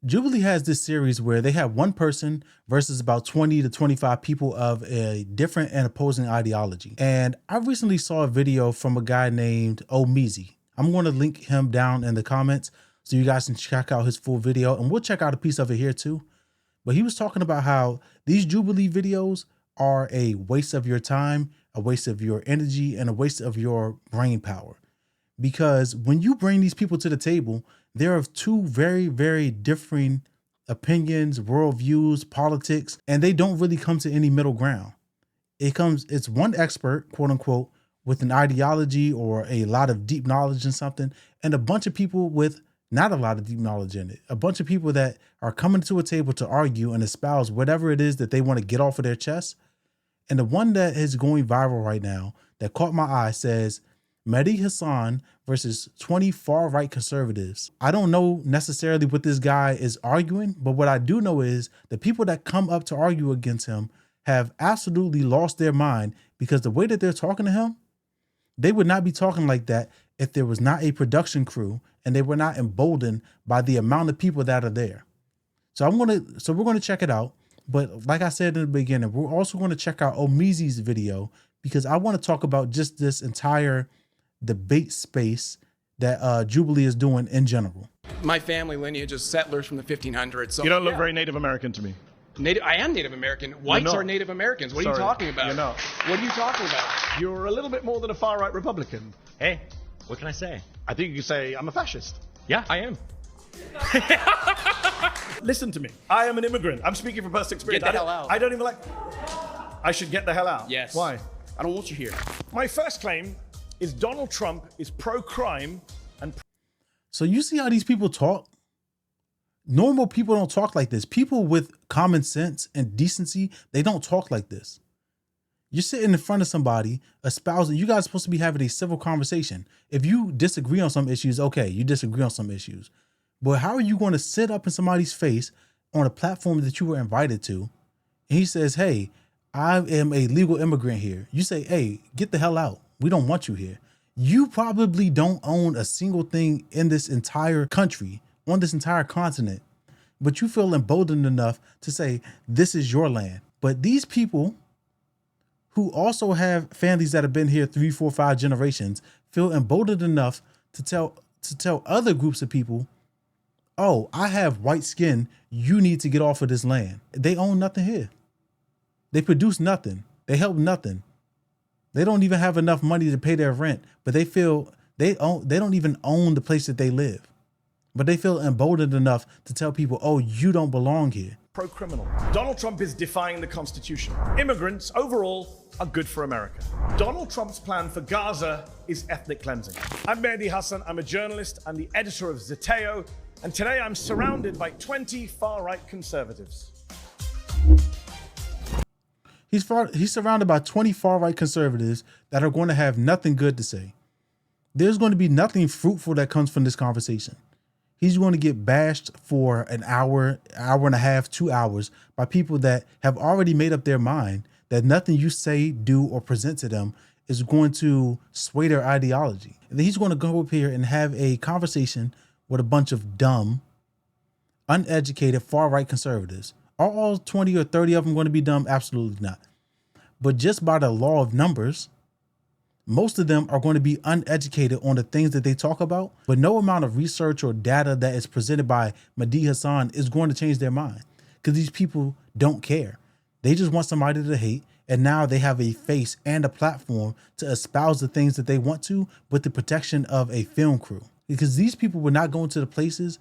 Jubilee has this series where they have one person versus about 20 to 25 people of a different and opposing ideology. And I recently saw a video from a guy named Mehdi. I'm going to link him down in the comments so you guys can check out his full video, and we'll check out a piece of it here too. But he was talking about how these Jubilee videos are a waste of your time, a waste of your energy, and a waste of your brain power. Because when you bring these people to the table, they're of two very, very different opinions, worldviews, politics, and they don't really come to any middle ground. It's one expert, quote unquote, with an ideology or a lot of deep knowledge in something, and a bunch of people with not a lot of deep knowledge in it. A bunch of people that are coming to a table to argue and espouse whatever it is that they want to get off of their chest. And the one that is going viral right now that caught my eye says, Mehdi Hasan versus 20 far-right conservatives. I don't know necessarily what this guy is arguing, but what I do know is the people that come up to argue against him have absolutely lost their mind, because the way that they're talking to him, they would not be talking like that if there was not a production crew and they were not emboldened by the amount of people that are there. So we're going to check it out. But like I said in the beginning, we're also going to check out Mehdi's video, because I want to talk about just this entire debate space that Jubilee is doing in general. My family lineage is settlers from the 1500s. So you don't look very Native American to me. I am Native American. Whites are Native Americans. What are you talking about? You're not. What are you talking about? You're a little bit more than a far-right Republican. Hey, what can I say? I think you could say I'm a fascist. Yeah, I am. Listen to me. I am an immigrant. I'm speaking from personal experience. Get the hell out. I don't even like... I should get the hell out. Yes. Why? I don't want you here. My first claim is Donald Trump is pro-crime and... So you see how these people talk? Normal people don't talk like this. People with common sense and decency, they don't talk like this. You're sitting in front of somebody, espousing, you guys are supposed to be having a civil conversation. If you disagree on some issues, okay, you disagree on some issues. But how are you going to sit up in somebody's face on a platform that you were invited to? And he says, hey, I am a legal immigrant here. You say, hey, get the hell out. We don't want you here. You probably don't own a single thing in this entire country, on this entire continent, but you feel emboldened enough to say, this is your land. But these people who also have families that have been here 3, 4, 5 generations feel emboldened enough to tell other groups of people, oh, I have white skin. You need to get off of this land. They own nothing here. They produce nothing. They help nothing. They don't even have enough money to pay their rent, but they feel they don't even own the place that they live. But they feel emboldened enough to tell people, oh, you don't belong here. Pro-criminal. Donald Trump is defying the Constitution. Immigrants overall are good for America. Donald Trump's plan for Gaza is ethnic cleansing. I'm Mehdi Hasan. I'm a journalist. I'm the editor of Zeteo. And today I'm surrounded by 20 far-right conservatives. He's surrounded by 20 far-right conservatives that are going to have nothing good to say. There's going to be nothing fruitful that comes from this conversation. He's going to get bashed for an hour, hour and a half, 2 hours by people that have already made up their mind that nothing you say, do, or present to them is going to sway their ideology. And then he's going to go up here and have a conversation with a bunch of dumb, uneducated, far-right conservatives. Are all 20 or 30 of them going to be dumb? Absolutely not. But just by the law of numbers, most of them are going to be uneducated on the things that they talk about, but no amount of research or data that is presented by Mehdi Hasan is going to change their mind, because these people don't care. They just want somebody to hate, and now they have a face and a platform to espouse the things that they want to with the protection of a film crew. Because these people would not go into the places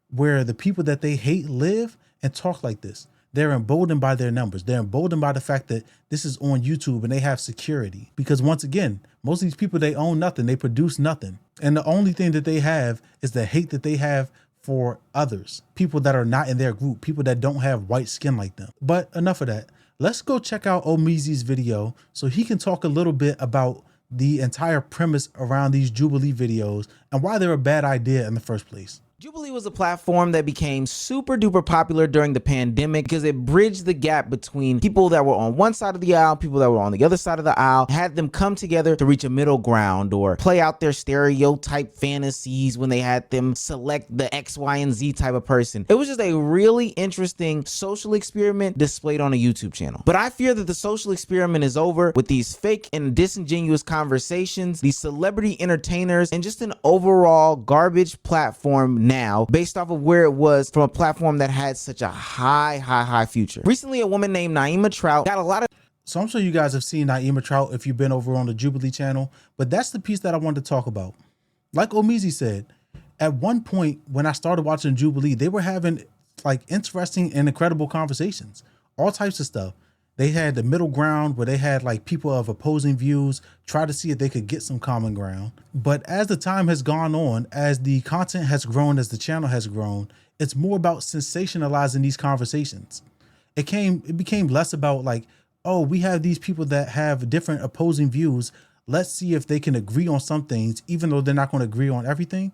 where the people that they hate live and talk like this. They're emboldened by their numbers. They're emboldened by the fact that this is on YouTube and they have security. Because once again, most of these people, they own nothing. They produce nothing. And the only thing that they have is the hate that they have for others. People that are not in their group. People that don't have white skin like them. But enough of that. Let's go check out Mehdi's video so he can talk a little bit about the entire premise around these Jubilee videos and why they're a bad idea in the first place. Jubilee was a platform that became super duper popular during the pandemic because it bridged the gap between people that were on one side of the aisle, people that were on the other side of the aisle, had them come together to reach a middle ground or play out their stereotype fantasies when they had them select the X, Y, and Z type of person. It was just a really interesting social experiment displayed on a YouTube channel. But I fear that the social experiment is over with these fake and disingenuous conversations, these celebrity entertainers, and just an overall garbage platform now based off of where it was from a platform that had such a high future. Recently, a woman named Naima Trout got a lot of... So I'm sure you guys have seen Naima Trout if you've been over on the Jubilee channel, but that's the piece that I wanted to talk about. Like Omizi said, at one point when I started watching Jubilee, they were having like interesting and incredible conversations, all types of stuff. They had the middle ground where they had like people of opposing views try to see if they could get some common ground. But as the time has gone on, as the content has grown, as the channel has grown, it's more about sensationalizing these conversations. It became less about like, oh, we have these people that have different opposing views. Let's see if they can agree on some things, even though they're not going to agree on everything.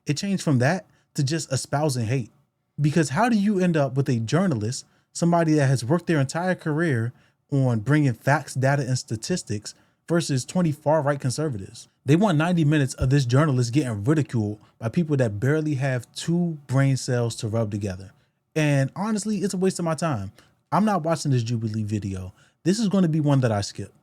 It changed from that to just espousing hate. Because how do you end up with a journalist, somebody that has worked their entire career on bringing facts, data, and statistics versus 20 far-right conservatives? They want 90 minutes of this journalist getting ridiculed by people that barely have 2 brain cells to rub together. And honestly, it's a waste of my time. I'm not watching this Jubilee video. This is going to be one that I skip.